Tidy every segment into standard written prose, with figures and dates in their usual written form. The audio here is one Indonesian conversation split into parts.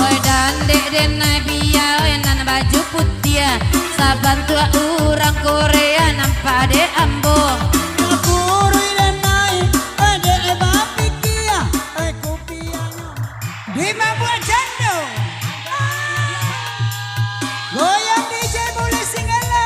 Oi dan dek den Nabia nan baju putih saban tua orang Korea nampak dek ambo. Kapurui den nai ade bapi kia kopianyo. Lima buah jando. Goyang DJ boleh singala.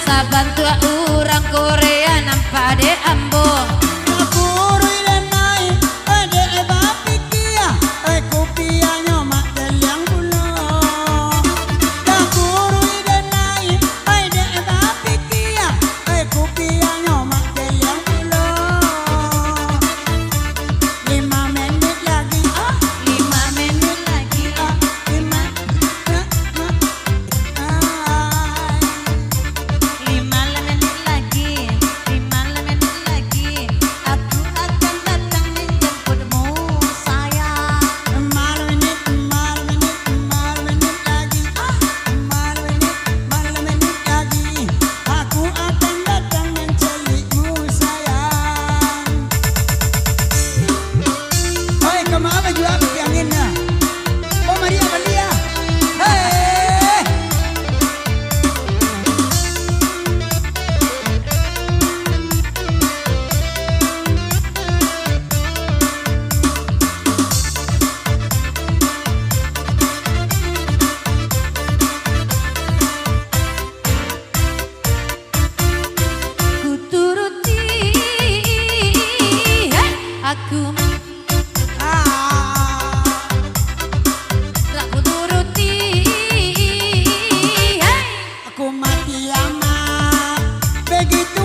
Saban tua orang Korea nampak dek ambo. Kapurui den nai ade bapi kia kopianyo mak deliang pulo. Kapurui den nai ade bapi kia kopianyo mak deliang pulo. 5 menit lagi 5 menit lagi 5 menit lagi kiamat. Begitu